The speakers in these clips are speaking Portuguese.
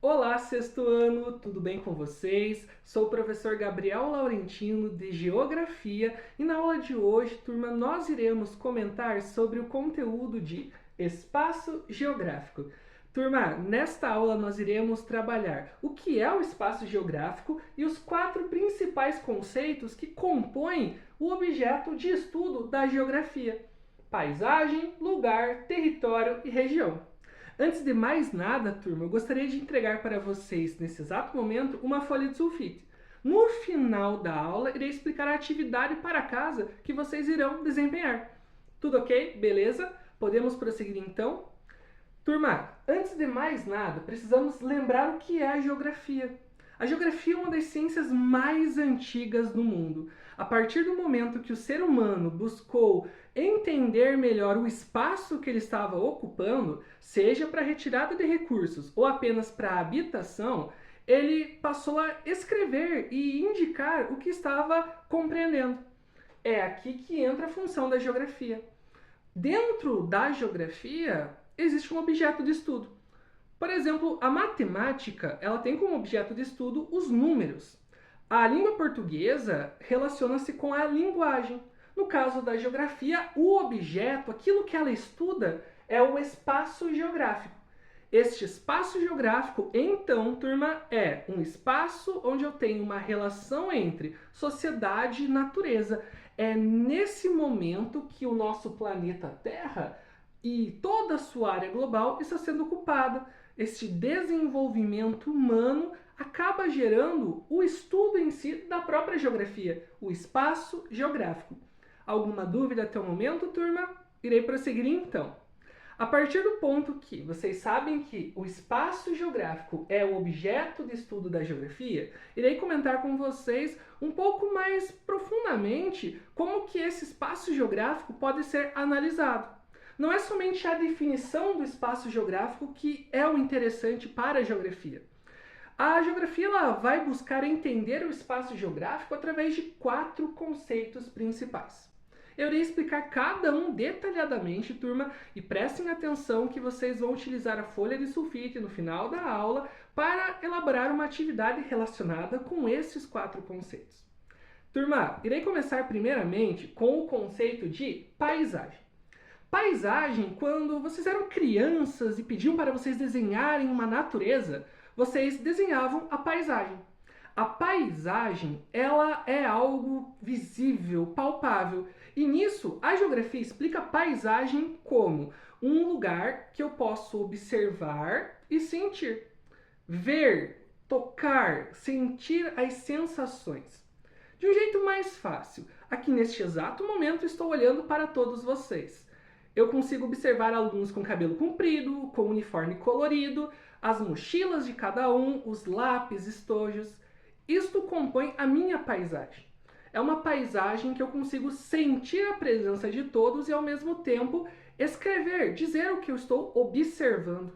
Olá, sexto ano, tudo bem com vocês? Sou o professor Gabriel Laurentino, de Geografia, e na aula de hoje, turma, nós iremos comentar sobre o conteúdo de espaço geográfico. Turma, nesta aula nós iremos trabalhar o que é o espaço geográfico e os 4 principais conceitos que compõem o objeto de estudo da geografia: paisagem, lugar, território e região. Antes de mais nada, turma, eu gostaria de entregar para vocês, nesse exato momento, uma folha de sulfite. No final da aula, irei explicar a atividade para casa que vocês irão desempenhar. Tudo ok? Beleza? Podemos prosseguir então? Turma, antes de mais nada, precisamos lembrar o que é a geografia. A geografia é uma das ciências mais antigas do mundo. A partir do momento que o ser humano buscou entender melhor o espaço que ele estava ocupando, seja para retirada de recursos ou apenas para habitação, ele passou a escrever e indicar o que estava compreendendo. É aqui que entra a função da geografia. Dentro da geografia, existe um objeto de estudo. Por exemplo, a matemática, ela tem como objeto de estudo os números. A língua portuguesa relaciona-se com a linguagem. No caso da geografia, o objeto, aquilo que ela estuda, é o espaço geográfico. Este espaço geográfico, então, turma, é um espaço onde eu tenho uma relação entre sociedade e natureza. É nesse momento que o nosso planeta Terra e toda a sua área global está sendo ocupada. Este desenvolvimento humano acaba gerando o estudo em si da própria geografia, o espaço geográfico. Alguma dúvida até o momento, turma? Irei prosseguir então. A partir do ponto que vocês sabem que o espaço geográfico é o objeto de estudo da geografia, irei comentar com vocês um pouco mais profundamente como que esse espaço geográfico pode ser analisado. Não é somente a definição do espaço geográfico que é o interessante para a geografia. A geografia ela vai buscar entender o espaço geográfico através de 4 conceitos principais. Eu irei explicar cada um detalhadamente, turma, e prestem atenção que vocês vão utilizar a folha de sulfite no final da aula para elaborar uma atividade relacionada com esses 4 conceitos. Turma, irei começar primeiramente com o conceito de paisagem. Paisagem, quando vocês eram crianças e pediam para vocês desenharem uma natureza, vocês desenhavam a paisagem. A paisagem, ela é algo visível, palpável. E nisso, a geografia explica a paisagem como um lugar que eu posso observar e sentir. Ver, tocar, sentir as sensações. De um jeito mais fácil, aqui neste exato momento estou olhando para todos vocês. Eu consigo observar alunos com cabelo comprido, com uniforme colorido, as mochilas de cada um, os lápis, estojos. Isto compõe a minha paisagem. É uma paisagem que eu consigo sentir a presença de todos e ao mesmo tempo escrever, dizer o que eu estou observando.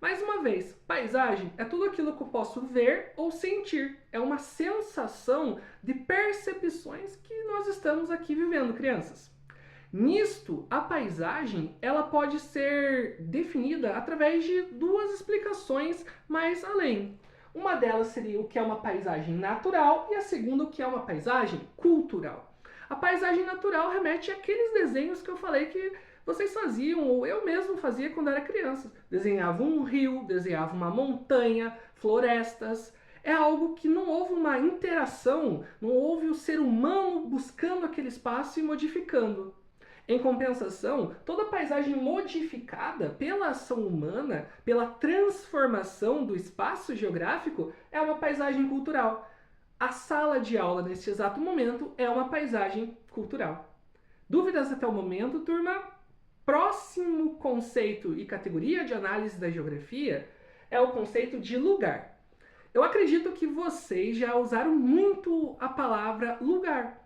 Mais uma vez, paisagem é tudo aquilo que eu posso ver ou sentir. É uma sensação de percepções que nós estamos aqui vivendo, crianças. Nisto, a paisagem ela pode ser definida através de 2 explicações mais além. Uma delas seria o que é uma paisagem natural e a segunda o que é uma paisagem cultural. A paisagem natural remete àqueles desenhos que eu falei que vocês faziam, ou eu mesmo fazia quando era criança. Desenhava um rio, desenhava uma montanha, florestas. É algo que não houve uma interação, não houve o ser humano buscando aquele espaço e modificando. Em compensação, toda paisagem modificada pela ação humana, pela transformação do espaço geográfico, é uma paisagem cultural. A sala de aula, neste exato momento, é uma paisagem cultural. Dúvidas até o momento, turma? Próximo conceito e categoria de análise da geografia é o conceito de lugar. Eu acredito que vocês já usaram muito a palavra lugar.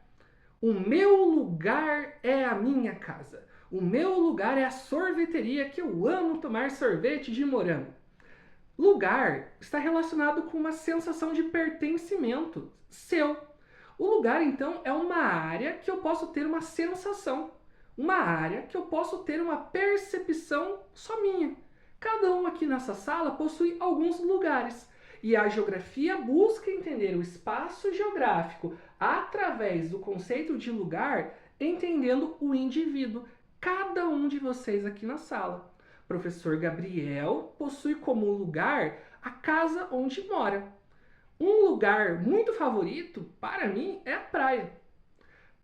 O meu lugar é a minha casa. O meu lugar é a sorveteria que eu amo tomar sorvete de morango. Lugar está relacionado com uma sensação de pertencimento seu. O lugar, então, é uma área que eu posso ter uma sensação. Uma área que eu posso ter uma percepção só minha. Cada um aqui nessa sala possui alguns lugares. E a geografia busca entender o espaço geográfico através do conceito de lugar, entendendo o indivíduo, cada um de vocês aqui na sala. Professor Gabriel possui como lugar a casa onde mora. Um lugar muito favorito para mim é a praia.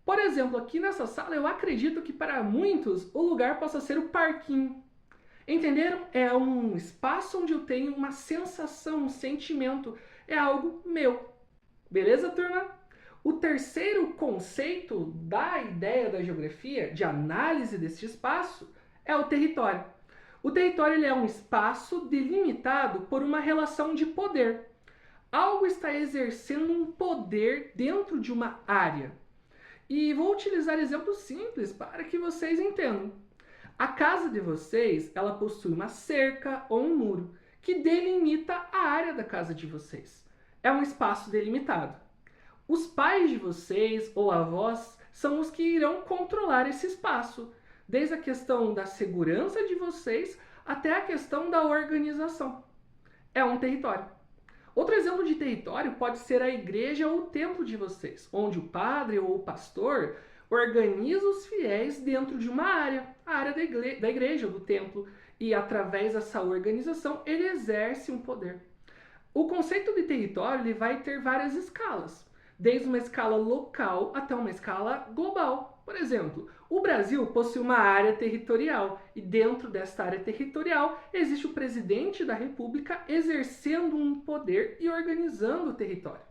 Por exemplo, aqui nessa sala eu acredito que para muitos o lugar possa ser o parquinho. Entenderam? É um espaço onde eu tenho uma sensação, um sentimento, é algo meu. Beleza, turma? O terceiro conceito da ideia da geografia, de análise desse espaço, é o território. O território ele é um espaço delimitado por uma relação de poder. Algo está exercendo um poder dentro de uma área. E vou utilizar exemplos simples para que vocês entendam. A casa de vocês, ela possui uma cerca ou um muro que delimita a área da casa de vocês. É um espaço delimitado. Os pais de vocês ou avós são os que irão controlar esse espaço, desde a questão da segurança de vocês até a questão da organização. É um território. Outro exemplo de território pode ser a igreja ou o templo de vocês, onde o padre ou o pastor organiza os fiéis dentro de uma área, a área da igreja ou do templo, e através dessa organização ele exerce um poder. O conceito de território ele vai ter várias escalas, desde uma escala local até uma escala global. Por exemplo, o Brasil possui uma área territorial e dentro desta área territorial existe o presidente da República exercendo um poder e organizando o território.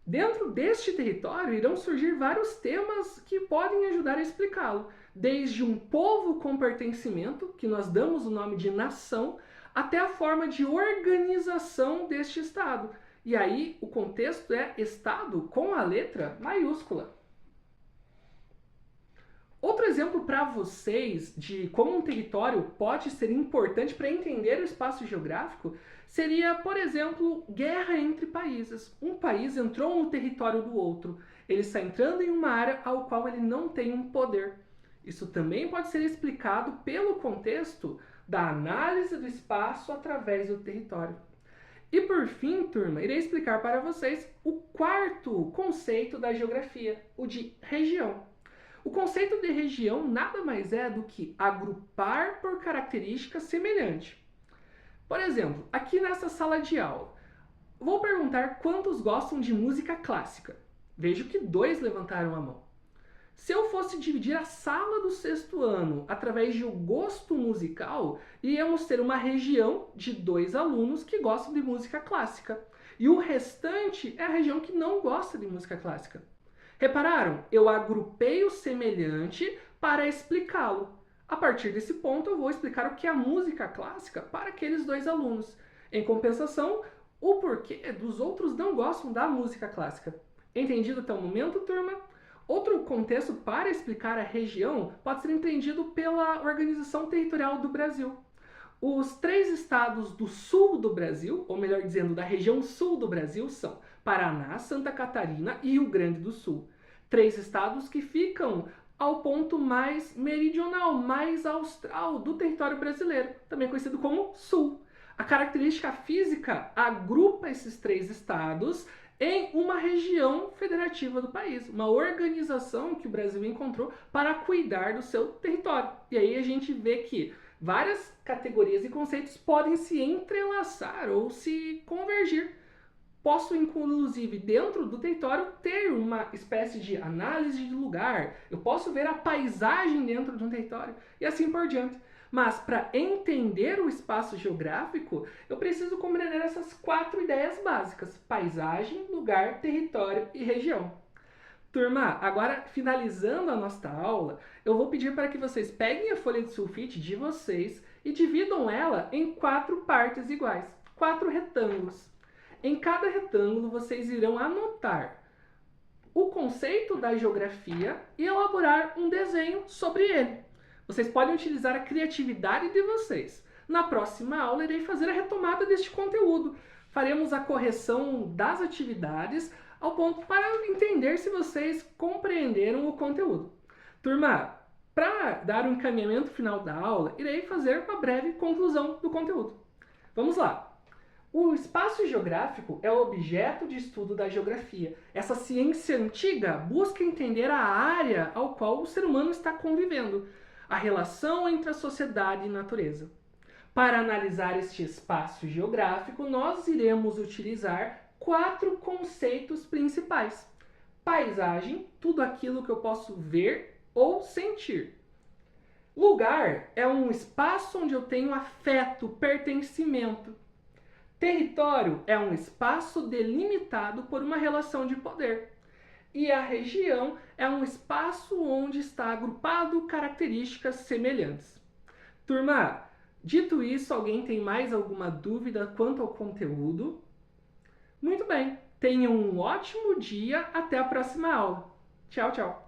Dentro deste território irão surgir vários temas que podem ajudar a explicá-lo, desde um povo com pertencimento, que nós damos o nome de nação, até a forma de organização deste Estado. E aí o contexto é Estado com a letra maiúscula. Outro exemplo para vocês de como um território pode ser importante para entender o espaço geográfico seria, por exemplo, guerra entre países. Um país entrou no território do outro. Ele está entrando em uma área ao qual ele não tem um poder. Isso também pode ser explicado pelo contexto da análise do espaço através do território. E por fim, turma, irei explicar para vocês o quarto conceito da geografia, o de região. O conceito de região nada mais é do que agrupar por características semelhantes. Por exemplo, aqui nessa sala de aula, vou perguntar quantos gostam de música clássica. Vejo que 2 levantaram a mão. Se eu fosse dividir a sala do 6º ano através de um gosto musical, iríamos ter uma região de 2 alunos que gostam de música clássica. E o restante é a região que não gosta de música clássica. Repararam? Eu agrupei o semelhante para explicá-lo. A partir desse ponto, eu vou explicar o que é a música clássica para aqueles 2 alunos. Em compensação, o porquê dos outros não gostam da música clássica. Entendido até o momento, turma? Outro contexto para explicar a região pode ser entendido pela organização territorial do Brasil. Os 3 estados do sul do Brasil, ou melhor dizendo, da região sul do Brasil, são Paraná, Santa Catarina e Rio Grande do Sul. 3 estados que ficam ao ponto mais meridional, mais austral do território brasileiro, também conhecido como Sul. A característica física agrupa esses 3 estados em uma região federativa do país, uma organização que o Brasil encontrou para cuidar do seu território. E aí a gente vê que várias categorias e conceitos podem se entrelaçar ou se convergir. Posso, inclusive, dentro do território, ter uma espécie de análise de lugar. Eu posso ver a paisagem dentro de um território e assim por diante. Mas, para entender o espaço geográfico, eu preciso compreender essas 4 ideias básicas: paisagem, lugar, território e região. Turma, agora finalizando a nossa aula, eu vou pedir para que vocês peguem a folha de sulfite de vocês e dividam ela em 4 partes iguais, 4 retângulos. Em cada retângulo, vocês irão anotar o conceito da geografia e elaborar um desenho sobre ele. Vocês podem utilizar a criatividade de vocês. Na próxima aula, irei fazer a retomada deste conteúdo. Faremos a correção das atividades ao ponto para entender se vocês compreenderam o conteúdo. Turma, Para dar um encaminhamento final da aula, irei fazer uma breve conclusão do conteúdo. Vamos lá! O espaço geográfico é o objeto de estudo da geografia. Essa ciência antiga busca entender a área ao qual o ser humano está convivendo, a relação entre a sociedade e a natureza. Para analisar este espaço geográfico, nós iremos utilizar 4 conceitos principais. Paisagem, tudo aquilo que eu posso ver ou sentir. Lugar é um espaço onde eu tenho afeto, pertencimento. Território é um espaço delimitado por uma relação de poder. E a região é um espaço onde está agrupado características semelhantes. Turma, dito isso, alguém tem mais alguma dúvida quanto ao conteúdo? Muito bem, tenham um ótimo dia, até a próxima aula. Tchau, tchau!